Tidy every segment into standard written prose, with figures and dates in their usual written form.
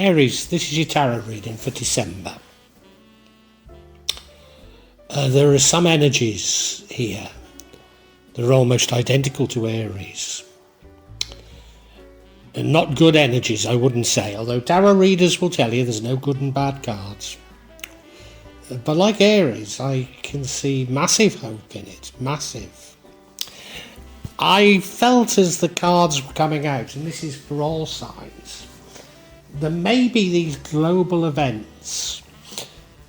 Aries, this is your tarot reading for December. There are some energies here that are almost identical to Aries. And not good energies, I wouldn't say, although tarot readers will tell you there's no good and bad cards. But like Aries, I can see massive hope in it, massive. I felt as the cards were coming out, and this is for all signs, that maybe these global events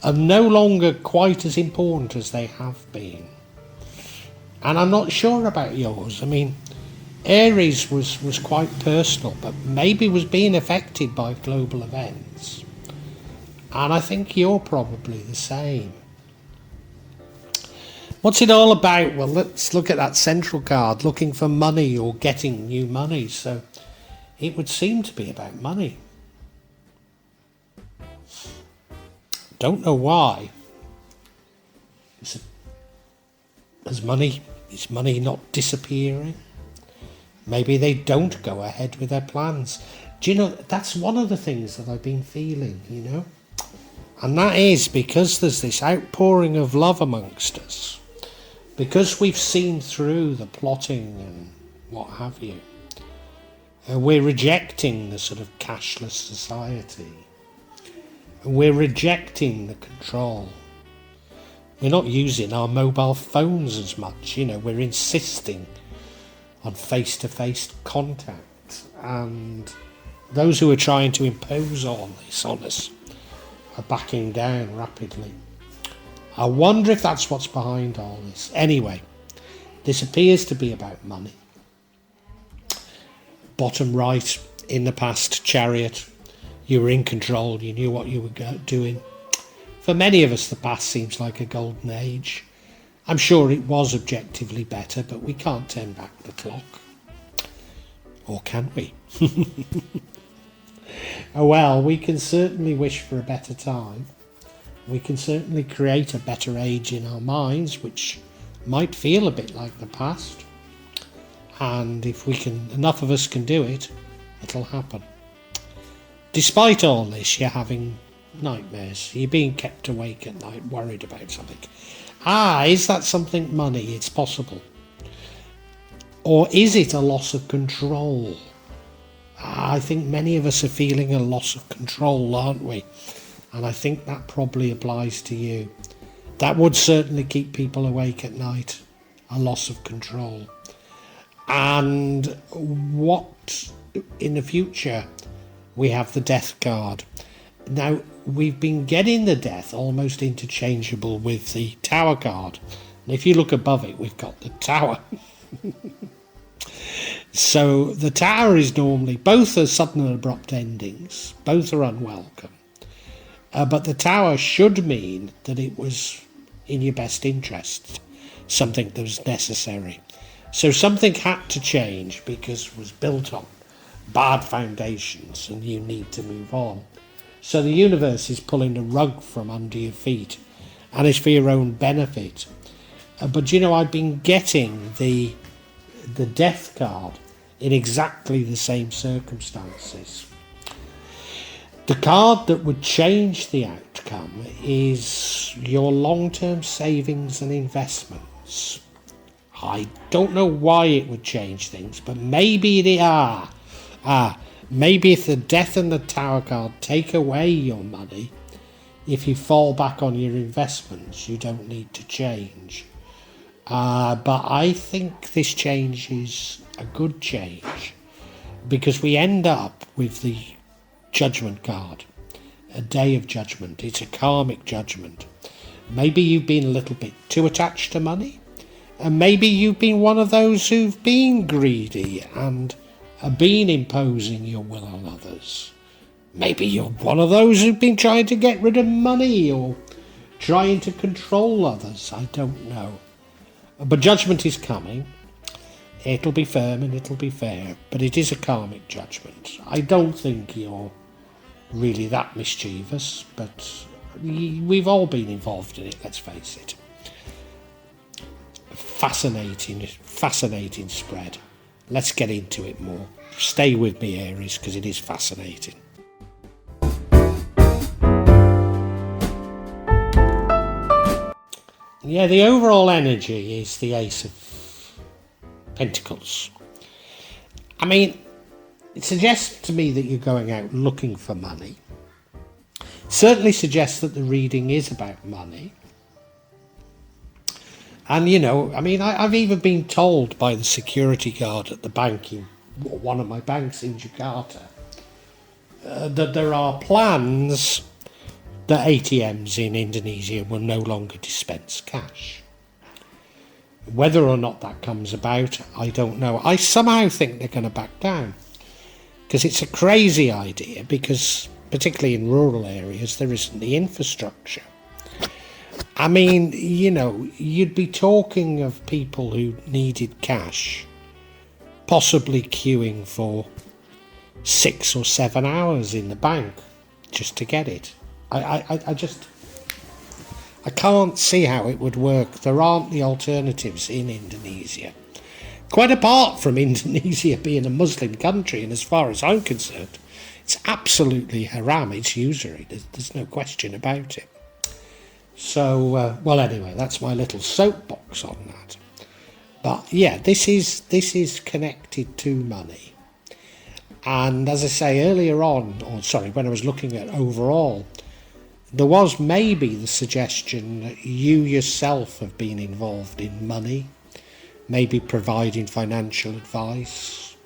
are no longer quite as important as they have been. And I'm not sure about yours. I mean, Aries was quite personal, but maybe was being affected by global events. And I think you're probably the same. What's it all about? Well, let's look at that central card, looking for money or getting new money. So it would seem to be about money. Don't know why. Is money not disappearing? Maybe they don't go ahead with their plans. Do you know, that's one of the things that I've been feeling, you know? And that is because there's this outpouring of love amongst us. Because we've seen through the plotting and what have you. We're rejecting the sort of cashless society. We're rejecting the control. We're not using our mobile phones as much, you know, we're insisting on face-to-face contact. And those who are trying to impose all this on us are backing down rapidly. I wonder if that's what's behind all this. Anyway, this appears to be about money. Bottom right, in the past, Chariot. You were in control, you knew what you were doing. For many of us, the past seems like a golden age. I'm sure it was objectively better, but we can't turn back the clock. Or can we? Oh well, we can certainly wish for a better time. We can certainly create a better age in our minds, which might feel a bit like the past. And if enough of us can do it, it'll happen. Despite all this, you're having nightmares. You're being kept awake at night, worried about something. Is that something money? It's possible. Or is it a loss of control? I think many of us are feeling a loss of control, aren't we? And I think that probably applies to you. That would certainly keep people awake at night, a loss of control. And what in the future? We have the Death card. Now, we've been getting the Death almost interchangeable with the Tower card. And if you look above it, we've got the Tower. So the Tower is normally, both are sudden and abrupt endings. Both are unwelcome. But the Tower should mean that it was in your best interest. Something that was necessary. So something had to change because it was built on bad foundations and you need to move on. So the universe is pulling the rug from under your feet and it's for your own benefit. But you know, I've been getting the Death card in exactly the same circumstances. The card that would change the outcome is your long-term savings and investments. I don't know why it would change things, but maybe they are. Maybe if the Death and the Tower card take away your money, if you fall back on your investments, you don't need to change. But I think this change is a good change because we end up with the Judgment card, a day of judgment. It's a karmic judgment. Maybe you've been a little bit too attached to money, and maybe you've been one of those who've been greedy and have been imposing your will on others. Maybe you're one of those who've been trying to get rid of money or trying to control others. I don't know. But judgment is coming. It'll be firm and it'll be fair, but it is a karmic judgment. I don't think you're really that mischievous, but we've all been involved in it, let's face it. Fascinating spread. Let's get into it more. Stay with me, Aries, because it is fascinating. Yeah, the overall energy is the Ace of Pentacles. I mean, it suggests to me that you're going out looking for money. Certainly suggests that the reading is about money. And, you know, I mean, I've even been told by the security guard at the bank, in one of my banks in Jakarta, that there are plans that ATMs in Indonesia will no longer dispense cash. Whether or not that comes about, I don't know. I somehow think they're going to back down, because it's a crazy idea, because particularly in rural areas there isn't the infrastructure. I mean, you know, you'd be talking of people who needed cash possibly queuing for 6 or 7 hours in the bank just to get it. I can't see how it would work. There aren't the alternatives in Indonesia. Quite apart from Indonesia being a Muslim country, and as far as I'm concerned, it's absolutely haram, it's usury, there's no question about it. So, well, anyway, that's my little soapbox on that. But yeah, this is connected to money. And as I say earlier on, when I was looking at overall, there was maybe the suggestion that you yourself have been involved in money, maybe providing financial advice,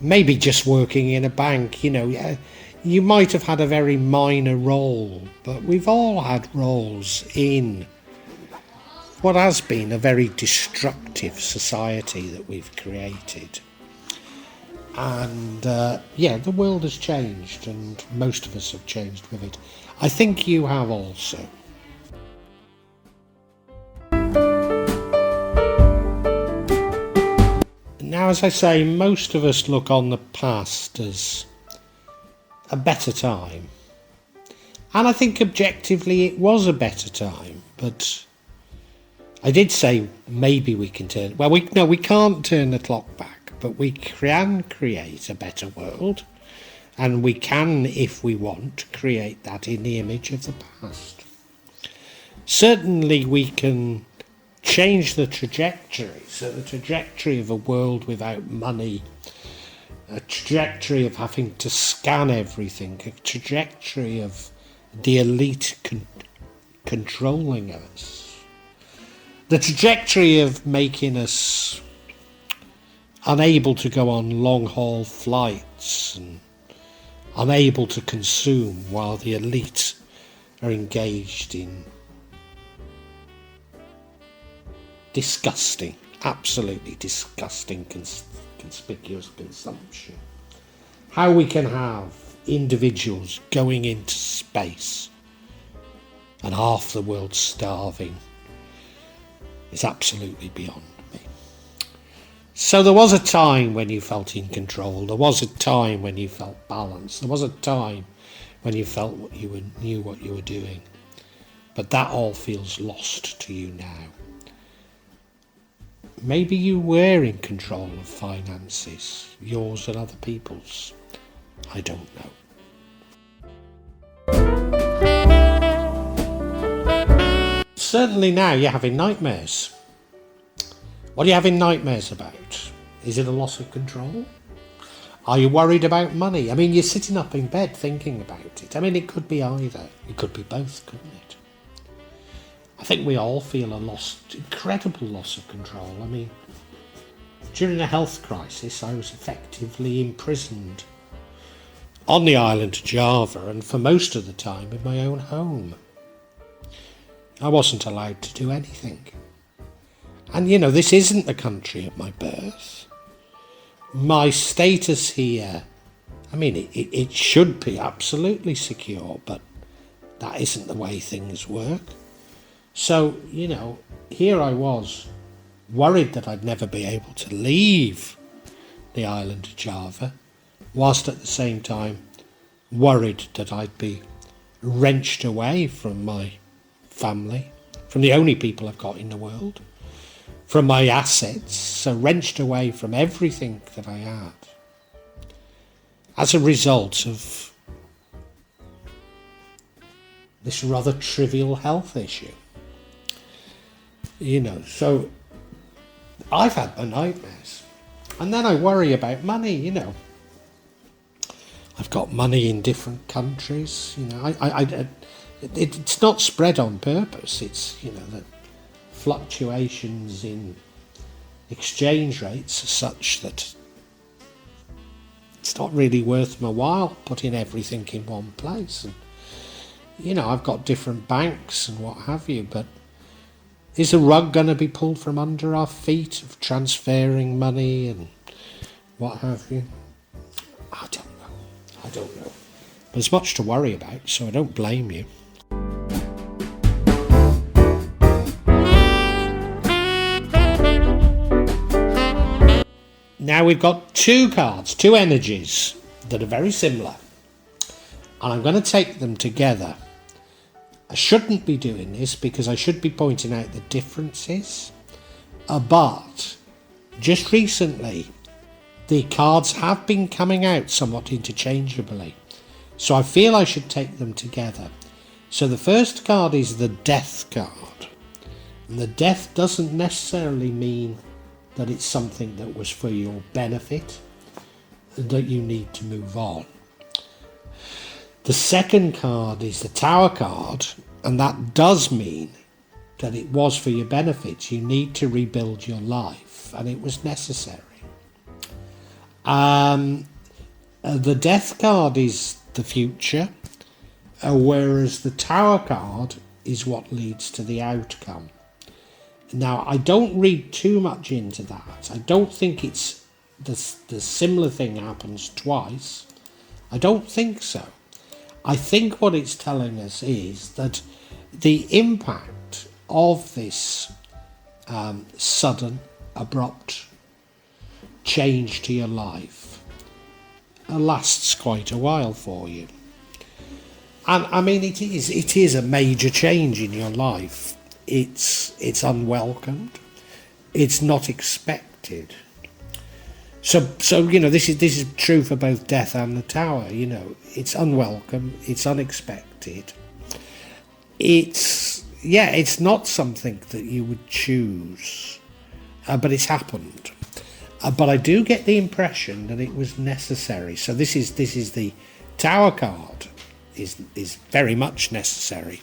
maybe just working in a bank. You know, you might have had a very minor role, but we've all had roles in what has been a very destructive society that we've created. And yeah, the world has changed, and most of us have changed with it. I think you have also. Now, as I say, most of us look on the past as a better time. And I think objectively it was a better time, but I did say maybe we can turn... Well, we can't turn the clock back, but we can create a better world. And we can, if we want, create that in the image of the past. Certainly we can change the trajectory, so the trajectory of a world without money, a trajectory of having to scan everything, a trajectory of the elite controlling us, the trajectory of making us unable to go on long-haul flights and unable to consume while the elite are engaged in disgusting, absolutely disgusting conspicuous consumption. How we can have individuals going into space and half the world starving is absolutely beyond me. So there was a time when you felt in control. There was a time when you felt balanced. There was a time when you felt knew what you were doing. But that all feels lost to you now. Maybe you were in control of finances, yours and other people's. I don't know. Certainly now you're having nightmares. What are you having nightmares about? Is it a loss of control? Are you worried about money? I mean, you're sitting up in bed thinking about it. I mean, it could be either. It could be both, couldn't it? I think we all feel incredible loss of control. I mean, during a health crisis, I was effectively imprisoned on the island of Java, and for most of the time in my own home. I wasn't allowed to do anything. And you know, this isn't the country of my birth. My status here, I mean, it should be absolutely secure, but that isn't the way things work. So, you know, here I was, worried that I'd never be able to leave the island of Java, whilst at the same time worried that I'd be wrenched away from my family, from the only people I've got in the world, from my assets, so wrenched away from everything that I had, as a result of this rather trivial health issue. So I've had my nightmares. And then I worry about money, I've got money in different countries, it's not spread on purpose. It's, the fluctuations in exchange rates are such that it's not really worth my while putting everything in one place. And, I've got different banks and what have you, but is a rug going to be pulled from under our feet of transferring money and what have you? I don't know. There's much to worry about, so I don't blame you. Now we've got two cards, two energies that are very similar. And I'm going to take them together. I shouldn't be doing this because I should be pointing out the differences. But just recently, the cards have been coming out somewhat interchangeably. So I feel I should take them together. So the first card is the Death card. And the Death doesn't necessarily mean that it's something that was for your benefit, that you need to move on. The second card is the Tower card, and that does mean that it was for your benefit. You need to rebuild your life, and it was necessary. The Death card is the future, whereas the Tower card is what leads to the outcome. Now, I don't read too much into that. I don't think it's the similar thing happens twice. I don't think so. I think what it's telling us is that the impact of this sudden, abrupt change to your life lasts quite a while for you. And I mean, it is a major change in your life. It's unwelcomed. It's not expected. So this is true for both Death and the Tower. It's unwelcome. It's unexpected. It's not something that you would choose, but it's happened. But I do get the impression that it was necessary. So this is the Tower card is very much necessary,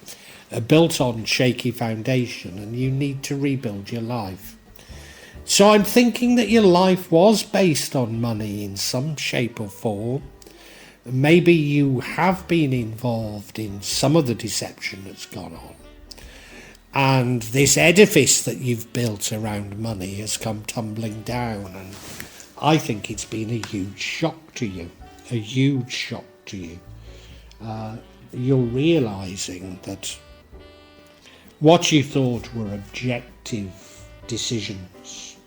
built on shaky foundation, and you need to rebuild your life. So I'm thinking that your life was based on money in some shape or form. Maybe you have been involved in some of the deception that's gone on. And this edifice that you've built around money has come tumbling down. And I think it's been a huge shock to you. A huge shock to you. You're realising that what you thought were objective decisions,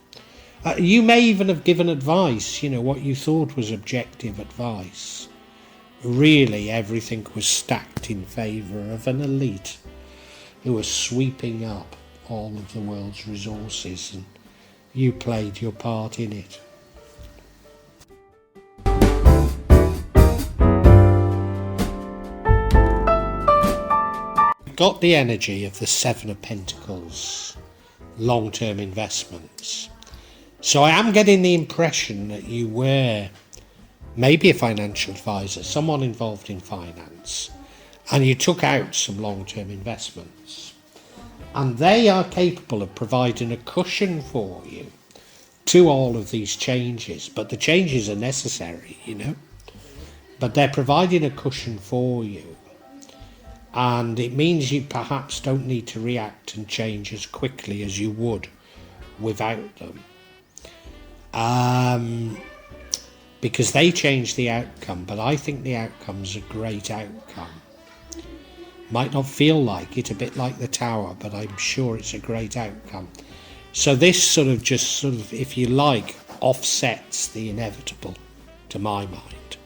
you may even have given advice, what you thought was objective advice. Really, everything was stacked in favour of an elite who was sweeping up all of the world's resources, and you played your part in it. Got the energy of the Seven of Pentacles, long-term investments. So I am getting the impression that you were maybe a financial advisor, someone involved in finance, and you took out some long-term investments. And they are capable of providing a cushion for you to all of these changes. But the changes are necessary, But they're providing a cushion for you. And it means you perhaps don't need to react and change as quickly as you would without them. Because they change the outcome, but I think the outcome's a great outcome. Might not feel like it, a bit like the Tower, but I'm sure it's a great outcome. So this sort of, if you like, offsets the inevitable, to my mind.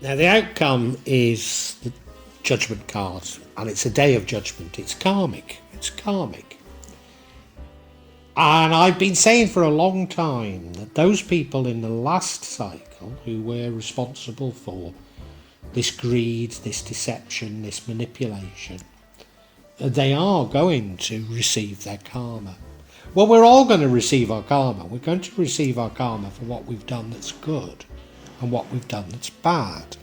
Now the outcome is the Judgment card, and it's a day of judgment. It's karmic. It's karmic. And I've been saying for a long time that those people in the last cycle who were responsible for this greed, this deception, this manipulation, they are going to receive their karma. Well, we're all going to receive our karma. We're going to receive our karma for what we've done that's good and what we've done that's bad.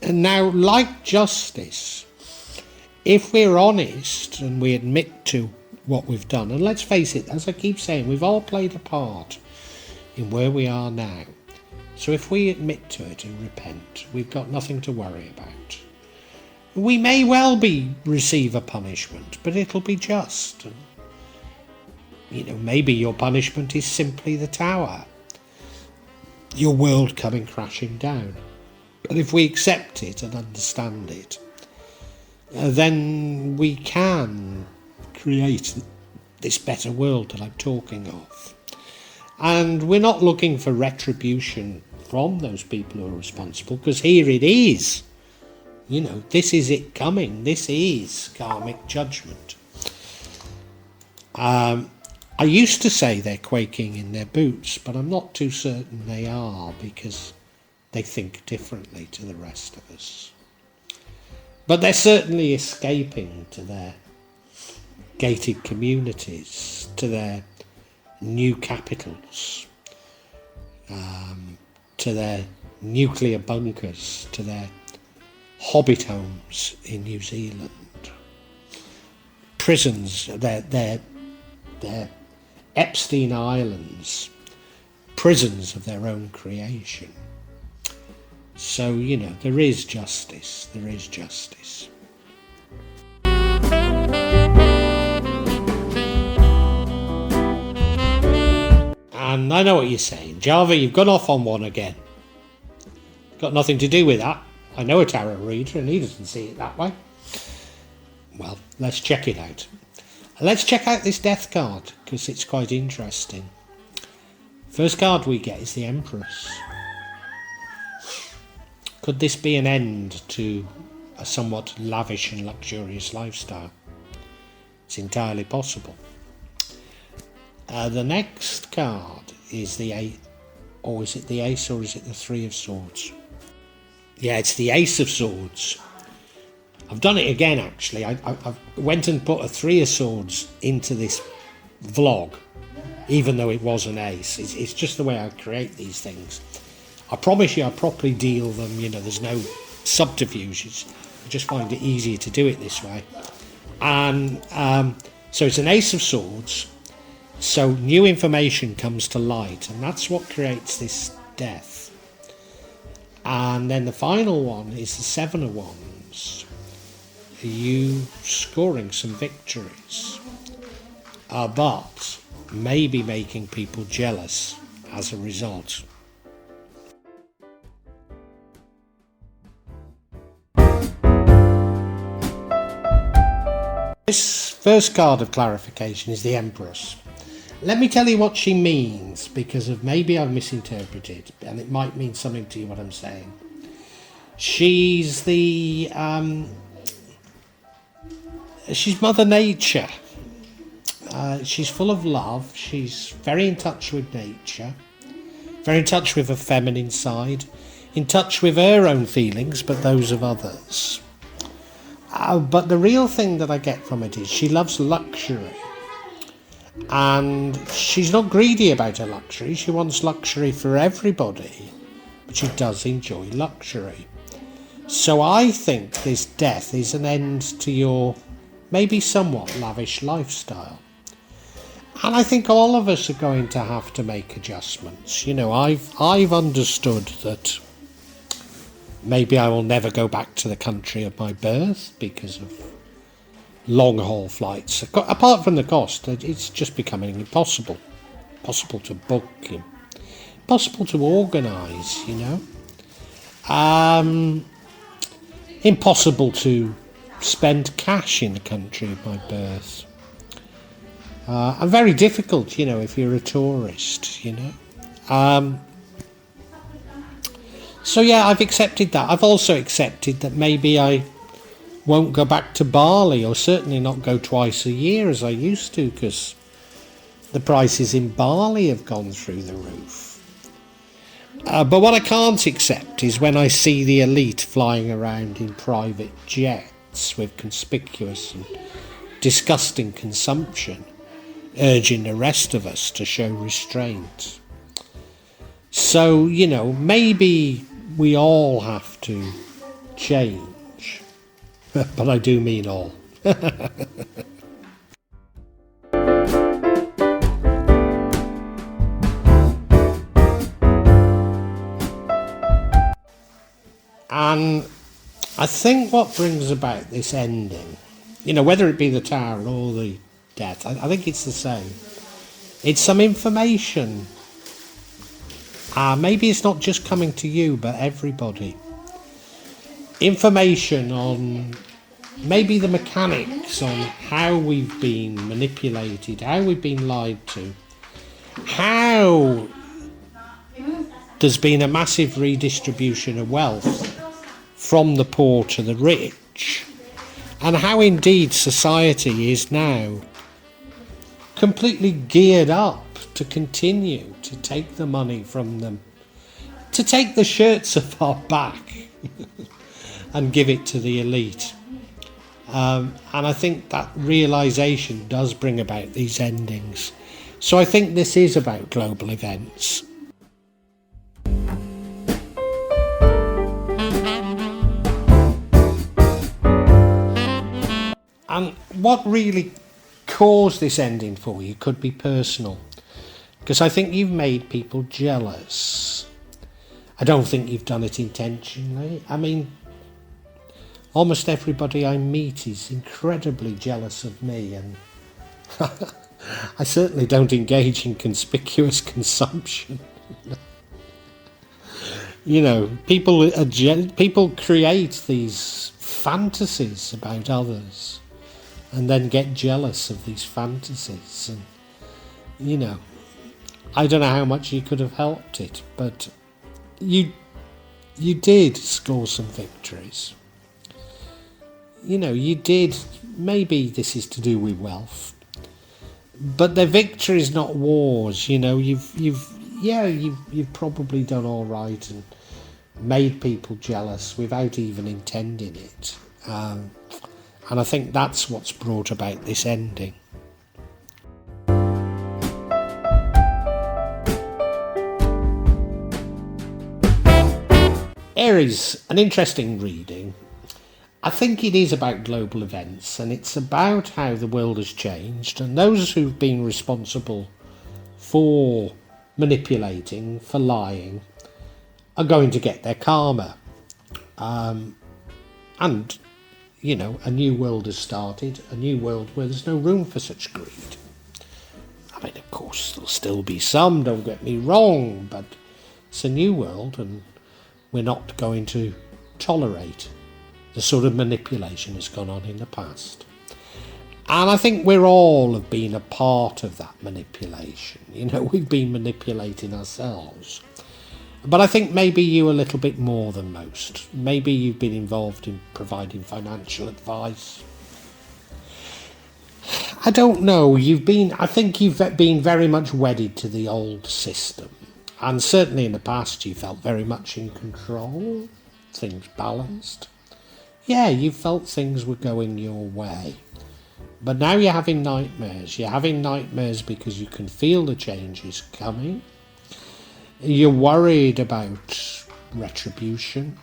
And now, like justice, if we're honest and we admit to what we've done, and let's face it, as I keep saying, we've all played a part in where we are now. So if we admit to it and repent, we've got nothing to worry about. We may well receive a punishment, but it'll be just. And, maybe your punishment is simply the tower, your world coming crashing down. But if we accept it and understand it, then we can create this better world that I'm talking of. And we're not looking for retribution from those people who are responsible, because here it is. This is it coming. This is karmic judgment. I used to say they're quaking in their boots, but I'm not too certain they are, because they think differently to the rest of us. But they're certainly escaping to their gated communities, to their new capitals, to their nuclear bunkers, to their hobbit homes in New Zealand, prisons, their Epstein Islands, prisons of their own creation. So, there is justice, there is justice. And I know what you're saying. Java, you've gone off on one again. Got nothing to do with that. I know a tarot reader and he doesn't see it that way. Well, let's check it out. Let's check out this death card, because it's quite interesting. First card we get is the Empress. Could this be an end to a somewhat lavish and luxurious lifestyle? It's entirely possible. The next card is the Ace, or is it the Ace or is it the Three of Swords? Yeah, it's the Ace of Swords. I've done it again, actually. I went and put a Three of Swords into this vlog, even though it was an Ace. It's just the way I create these things. I promise you I properly deal them, there's no subterfuges. I just find it easier to do it this way. And so it's an Ace of Swords. So new information comes to light, and that's what creates this death. And then the final one is the Seven of Wands. You scoring some victories, but maybe making people jealous as a result. This first card of clarification is the Empress. Let me tell you what she means, because of maybe I've misinterpreted, and it might mean something to you what I'm saying. She's she's Mother Nature. She's full of love. She's very in touch with nature, very in touch with her feminine side, in touch with her own feelings, but those of others. But the real thing that I get from it is she loves luxury. And she's not greedy about her luxury. She wants luxury for everybody, but she does enjoy luxury. So I think this death is an end to your maybe somewhat lavish lifestyle. And I think all of us are going to have to make adjustments. I've understood that maybe I will never go back to the country of my birth because of long haul flights. Apart from the cost, it's just becoming impossible to book, impossible to organise, impossible to spend cash in the country of my birth, and very difficult, if you're a tourist, so yeah, I've accepted that. I've also accepted that maybe I won't go back to Bali, or certainly not go twice a year as I used to, because the prices in Bali have gone through the roof. But what I can't accept is when I see the elite flying around in private jets with conspicuous and disgusting consumption, urging the rest of us to show restraint. So, maybe we all have to change. But I do mean all. And I think what brings about this ending, whether it be the Tower or the Death, I think it's the same. It's some information. Maybe it's not just coming to you, but everybody. Information on maybe the mechanics on how we've been manipulated, how we've been lied to, how there's been a massive redistribution of wealth from the poor to the rich, and how indeed society is now completely geared up to continue to take the money from them, to take the shirts off our back and give it to the elite. And I think that realisation does bring about these endings. So I think this is about global events. And what really caused this ending for you could be personal, because I think you've made people jealous. I don't think you've done it intentionally. I mean, almost everybody I meet is incredibly jealous of me, and I certainly don't engage in conspicuous consumption. People create these fantasies about others and then get jealous of these fantasies, and I don't know how much you could have helped it, but you did score some victories. You did. Maybe this is to do with wealth, but they're victories, not wars. You've probably done all right and made people jealous without even intending it. And I think that's what's brought about this ending. Aries, an interesting reading. I think it is about global events, and it's about how the world has changed, and those who've been responsible for manipulating, for lying, are going to get their karma. And a new world has started, a new world where there's no room for such greed. I mean, of course, there'll still be some, don't get me wrong, but it's a new world, and we're not going to tolerate the sort of manipulation that's gone on in the past. And I think we're all have been a part of that manipulation. We've been manipulating ourselves. But I think maybe you a little bit more than most. Maybe you've been involved in providing financial advice. I don't know. I think you've been very much wedded to the old system. And certainly in the past you felt very much in control, things balanced. Yeah, you felt things were going your way. But now you're having nightmares. You're having nightmares because you can feel the changes coming. You're worried about retribution.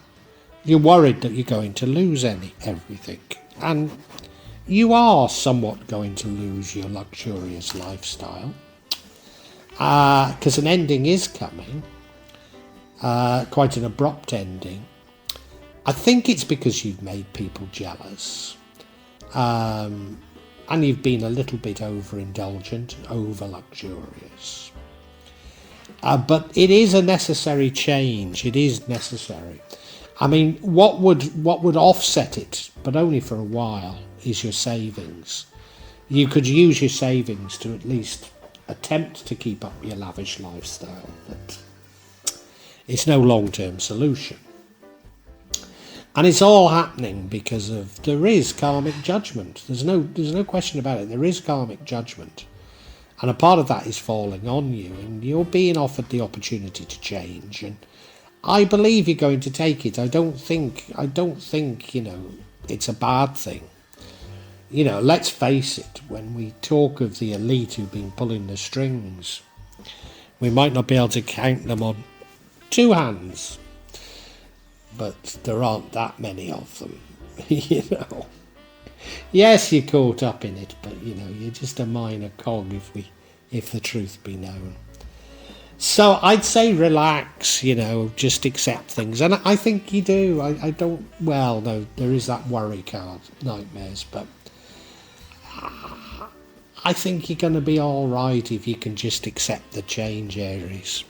You're worried that you're going to lose everything. And you are somewhat going to lose your luxurious lifestyle. Because an ending is coming. Quite an abrupt ending. I think it's because you've made people jealous. And you've been a little bit overindulgent, over-luxurious. But it is a necessary change. It is necessary. I mean, what would offset it, but only for a while, is your savings. You could use your savings to at least attempt to keep up your lavish lifestyle, but it's no long-term solution. And it's all happening because there is karmic judgment. There's no question about it. There is karmic judgment. And a part of that is falling on you, and you're being offered the opportunity to change. And I believe you're going to take it. I don't think, it's a bad thing. Let's face it, when we talk of the elite who've been pulling the strings, we might not be able to count them on two hands, but there aren't that many of them. Yes, you're caught up in it, but you're just a minor cog if the truth be known. So I'd say relax, just accept things. And I think you do. I don't, well, no, there is that worry card, nightmares, but I think you're going to be all right if you can just accept the change, Aries.